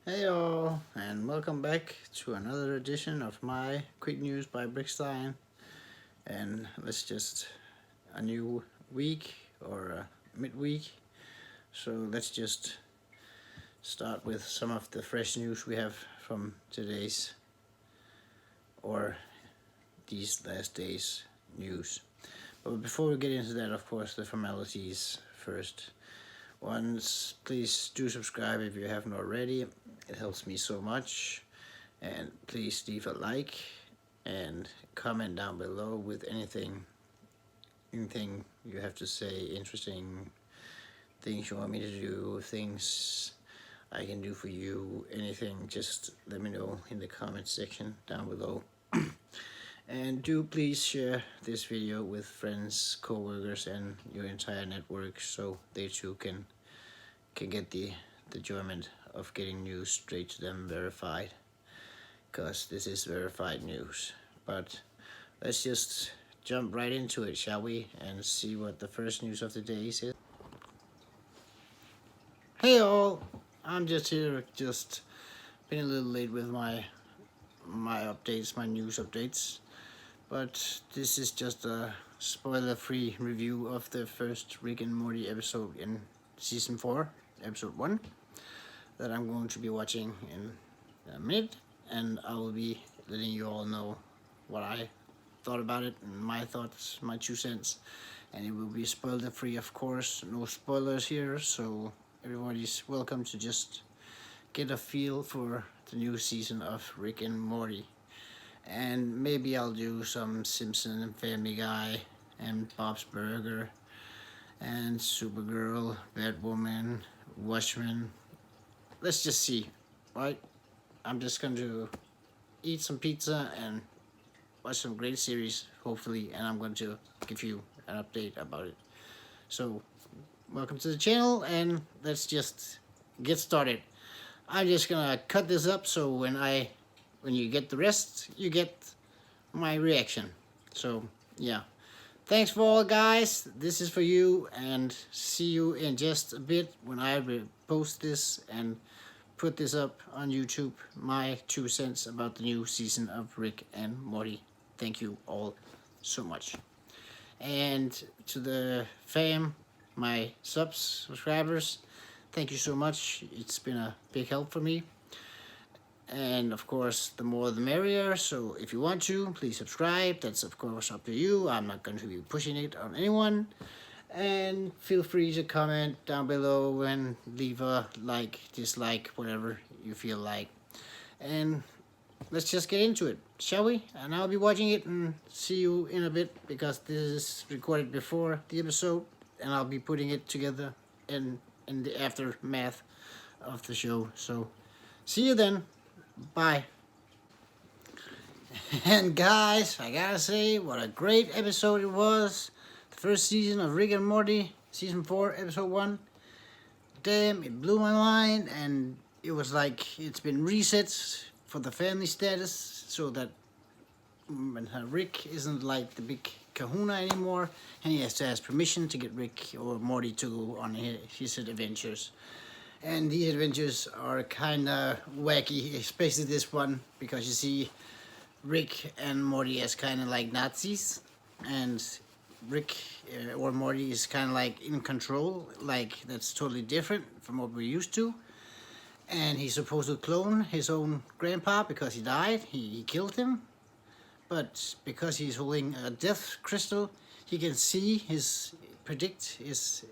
Hey all, and welcome back to another edition of my quick news by Brickstein. And let's just a new week or a midweek. So let's just start with some of the fresh news we have from today's or these last days news. But before we get into that, of course, the formalities first. Please do subscribe if you haven't already. It helps me so much. And please leave a like and comment down below with anything you have to say, interesting things you want me to do, things I can do for you, anything, just let me know in the comment section down below. And do please share this video with friends, co-workers, and your entire network so they too can get the enjoyment of getting news straight to them verified, because this is verified news. But let's just jump right into it, shall we, and see what the first news of the day is. Hey all, I'm just here, just been a little late with my updates, my news updates. But this is just a spoiler-free review of the first Rick and Morty episode in Season 4, Episode 1, that I'm going to be watching in a minute, and I will be letting you all know what I thought about it, and my thoughts, my 2 cents, and it will be spoiler-free, of course, no spoilers here, so everybody's welcome to just get a feel for the new season of Rick and Morty. And maybe I'll do some Simpsons and Family Guy and Bob's Burger and Supergirl, Batwoman, Watchmen. Let's just see, right? I'm just going to eat some pizza and watch some great series, hopefully, and I'm going to give you an update about it. So, welcome to the channel, and let's just get started. I'm just going to cut this up so when you get the rest, you get my reaction. So, yeah. Thanks for all, guys. This is for you, and see you in just a bit when I post this and put this up on YouTube. My 2 cents about the new season of Rick and Morty. Thank you all so much. And to the fam, my subscribers, thank you so much. It's been a big help for me. And of course, the more the merrier, so if you want to, please subscribe. That's of course up to you. I'm not going to be pushing it on anyone. And feel free to comment down below and leave a like, dislike, whatever you feel like. And let's just get into it, shall we? And I'll be watching it and see you in a bit, because this is recorded before the episode, and I'll be putting it together in the aftermath of the show. So see you then. Bye. And guys, I gotta say, what a great episode it was. The first season of Rick and Morty, Season 4, Episode 1. Damn, it blew my mind, and it was like it's been reset for the family status, so that Rick isn't like the big kahuna anymore, and he has to ask permission to get Rick or Morty to go on his adventures. And these adventures are kind of wacky, especially this one, because you see Rick and Morty as kind of like Nazis, and Rick or Morty is kind of like in control, like that's totally different from what we're used to. And he's supposed to clone his own grandpa because he died, he killed him. But because he's holding a death crystal, he can see predict his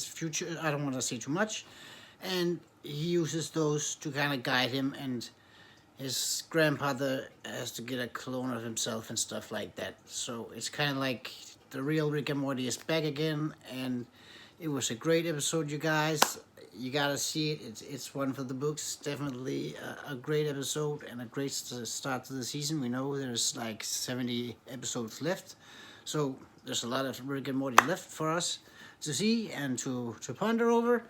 future. I don't want to say too much. And he uses those to kind of guide him, and his grandfather has to get a clone of himself and stuff like that. So it's kind of like the real Rick and Morty is back again, and it was a great episode, you guys. You gotta see it. It's one for the books. Definitely a great episode and a great start to the season. We know there's like 70 episodes left, so there's a lot of Rick and Morty left for us to see and to ponder over.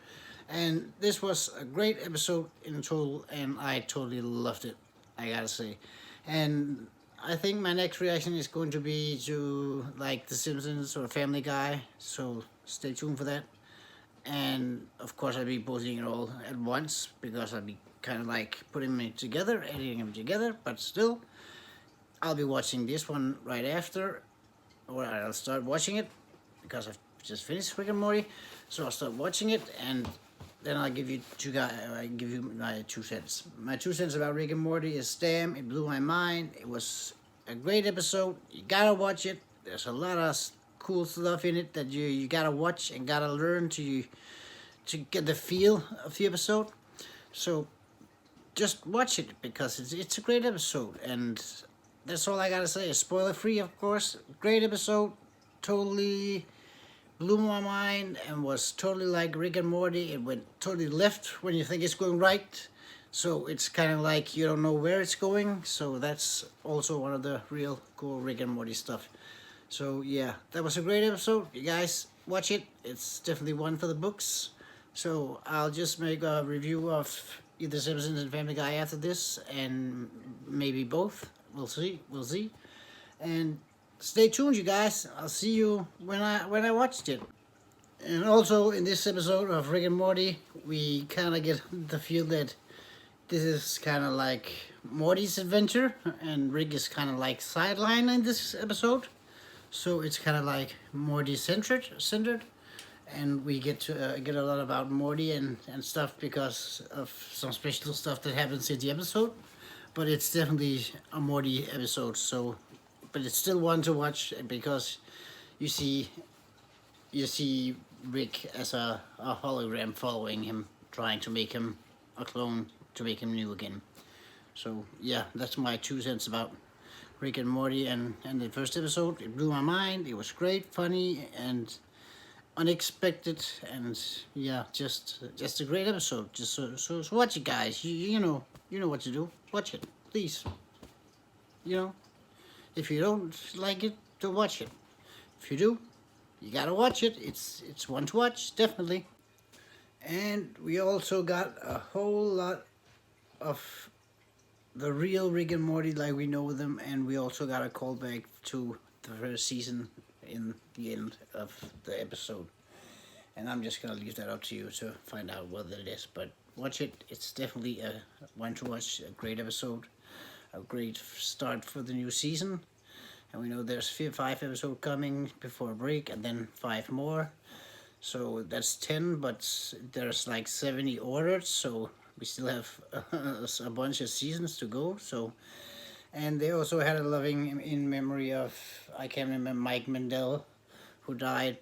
And this was a great episode in total, and I totally loved it, I gotta say. And I think my next reaction is going to be to like The Simpsons or Family Guy, so stay tuned for that. and of course I'll be posting it all at once because I'll be kind of like putting them together, editing them together, but still I'll be watching this one right after, or I'll start watching it because I've just finished Rick and Morty, so I'll start watching it and then I'll give you my 2 cents. My 2 cents about Rick and Morty is, damn, it blew my mind. It was a great episode. You gotta watch it. There's a lot of cool stuff in it that you gotta watch and gotta learn to get the feel of the episode. So just watch it because it's a great episode, and that's all I gotta say. Spoiler free, of course. Great episode. Totally blew my mind and was totally like Rick and Morty. It went totally left when you think it's going right. So it's kind of like you don't know where it's going. So that's also one of the real cool Rick and Morty stuff. So yeah, that was a great episode. You guys watch it. It's definitely one for the books. So I'll just make a review of either Simpsons and Family Guy after this, and maybe both. We'll see. And stay tuned, you guys. I'll see you when I watched it. And also in this episode of Rick and Morty, we kind of get the feel that this is kind of like Morty's adventure, and Rick is kind of like sidelined in this episode. So it's kind of like Morty centered, and we get to get a lot about Morty and stuff because of some special stuff that happens in the episode. But it's definitely a Morty episode, so, but it's still one to watch because you see Rick as a hologram following him, trying to make him a clone, to make him new again. So yeah, that's my 2 cents about Rick and Morty and the first episode. It blew my mind. It was great, funny, and unexpected, and yeah, just a great episode. Just so watch it, guys. You know what to do. Watch it, please. If you don't like it, don't watch it. If you do, you gotta watch it. It's one to watch, definitely. And we also got a whole lot of the real Rick and Morty like we know them, and we also got a callback to the first season in the end of the episode. And I'm just gonna leave that up to you to find out what it is, but watch it. It's definitely a one to watch. A great episode, a great start for the new season. And we know there's 5 episodes coming before a break, and then 5 more. So that's 10, but there's like 70 ordered, so we still have a bunch of seasons to go. So, and they also had a loving in memory of, I can't remember, Mike Mandel, who died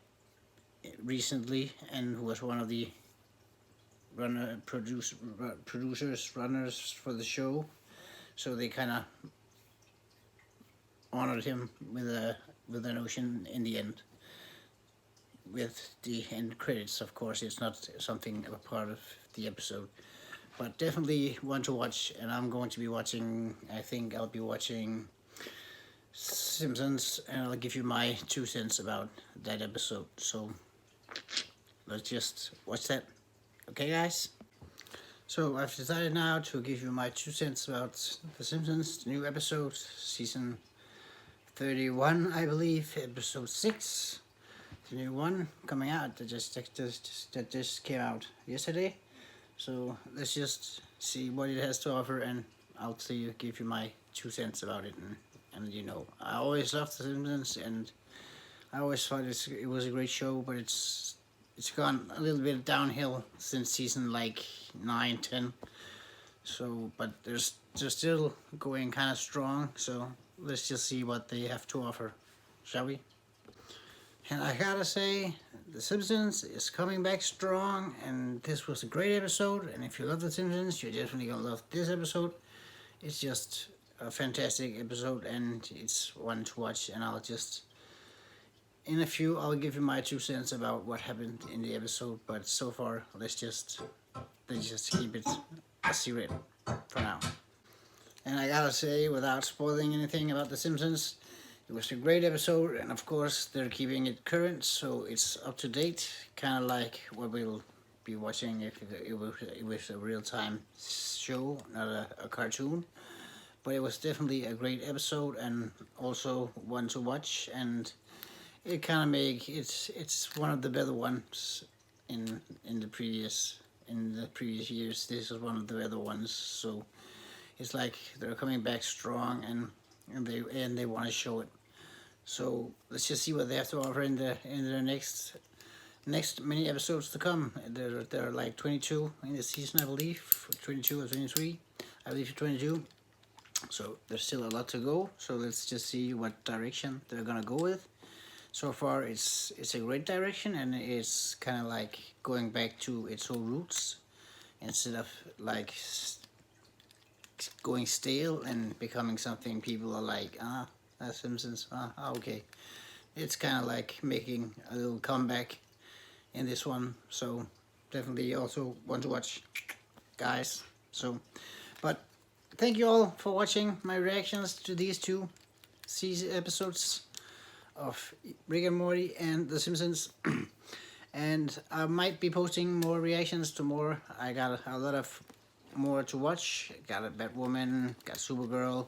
recently and who was one of the runners for the show. So they kind of honored him with an ocean in the end. With the end credits, of course, it's not something a part of the episode, but definitely one to watch. And I'm going to be watching, I think I'll be watching Simpsons, and I'll give you my 2 cents about that episode. So let's just watch that. Okay, guys? So I've decided now to give you my 2 cents about The Simpsons, the new episode, season 31, I believe, episode 6. The new one coming out that just came out yesterday. So let's just see what it has to offer, and I'll give you my 2 cents about it. And I always loved The Simpsons, and I always thought it was a great show, but it's gone a little bit downhill since season like 9, 10. So, but they're still going kind of strong. So let's just see what they have to offer, shall we? And I gotta say, The Simpsons is coming back strong, and this was a great episode. And if you love The Simpsons, you're definitely gonna love this episode. It's just a fantastic episode, and it's one to watch. And I'll give you my 2 cents about what happened in the episode. But so far, let's just keep it a secret for now. And I gotta say, without spoiling anything about The Simpsons, it was a great episode, and of course they're keeping it current, so it's up to date, kind of like what we'll be watching if it was a real-time show, not a cartoon. But it was definitely a great episode, and also one to watch, and it kind of it's one of the better ones in the previous years. This is one of the other ones, so it's like they're coming back strong, and they want to show it. So let's just see what they have to offer in the next many episodes to come. There are like 22 in the season, I believe, 22 or 23. I believe 22. So there's still a lot to go. So let's just see what direction they're gonna go with. So far, it's a great direction, and it's kind of like going back to its old roots instead of like going stale and becoming something people are like, that's Simpsons. Okay. It's kind of like making a little comeback in this one. So definitely also want to watch, guys. So, but thank you all for watching my reactions to these two season episodes of Rick and Morty and The Simpsons. And I might be posting more reactions to more. I got a lot of more to watch. Got a Batwoman, got Supergirl,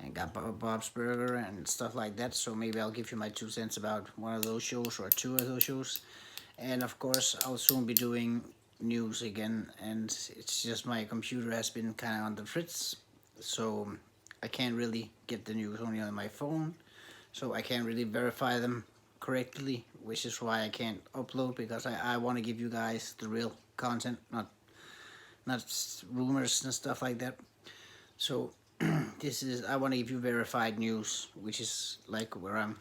and got Bob's Burger and stuff like that. So maybe I'll give you my 2 cents about one of those shows or 2 of those shows. And of course, I'll soon be doing news again. And it's just my computer has been kind of on the fritz, so I can't really get the news only on my phone. So I can't really verify them correctly, which is why I can't upload, because I want to give you guys the real content, not rumors and stuff like that. So I want to give you verified news, which is like where I'm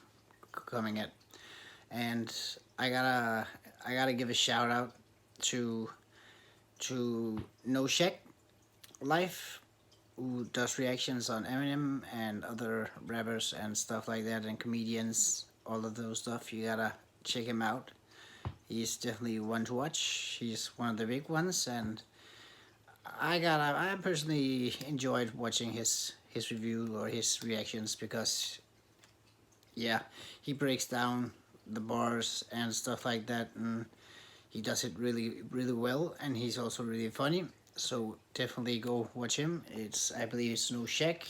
coming at. And I gotta give a shout out to No Shaq Life, who does reactions on Eminem and other rappers and stuff like that, and comedians, all of those stuff. You gotta check him out. He's definitely one to watch. He's one of the big ones, and I personally enjoyed watching his review or his reactions, because yeah, he breaks down the bars and stuff like that, and he does it really well, and he's also really funny. So definitely go watch him. I believe it's No Shaq,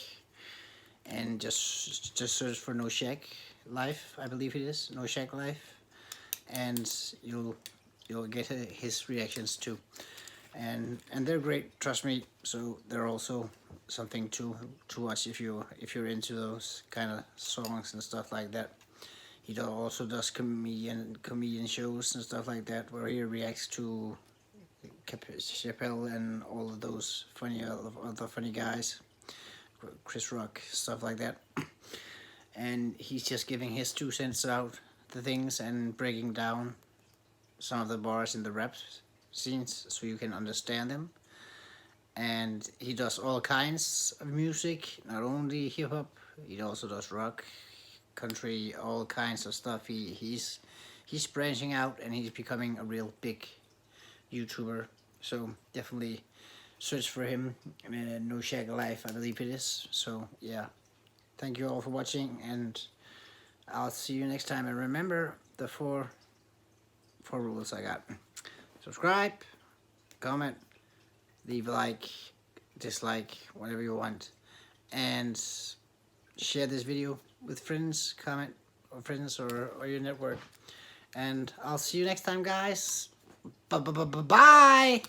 and just search for No Shaq Life. I believe it is No Shaq Life, and you'll get his reactions too. And they're great, trust me. So they're also something to watch if you're into those kind of songs and stuff like that. He also does comedian shows and stuff like that, where he reacts to Chappelle and all of those other funny guys, Chris Rock, stuff like that. And he's just giving his 2 cents about the things and breaking down some of the bars in the rap scenes so you can understand them. And he does all kinds of music, not only hip hop. He also does rock, country, all kinds of stuff. He's branching out, and he's becoming a real big YouTuber. So definitely search for him. No Shag Life, I believe it is. So yeah, thank you all for watching, and I'll see you next time. And remember the four rules I got: subscribe, comment, leave a like, dislike, whatever you want, and share this video with friends, comment, or friends, or your network. And I'll see you next time, guys. Bye.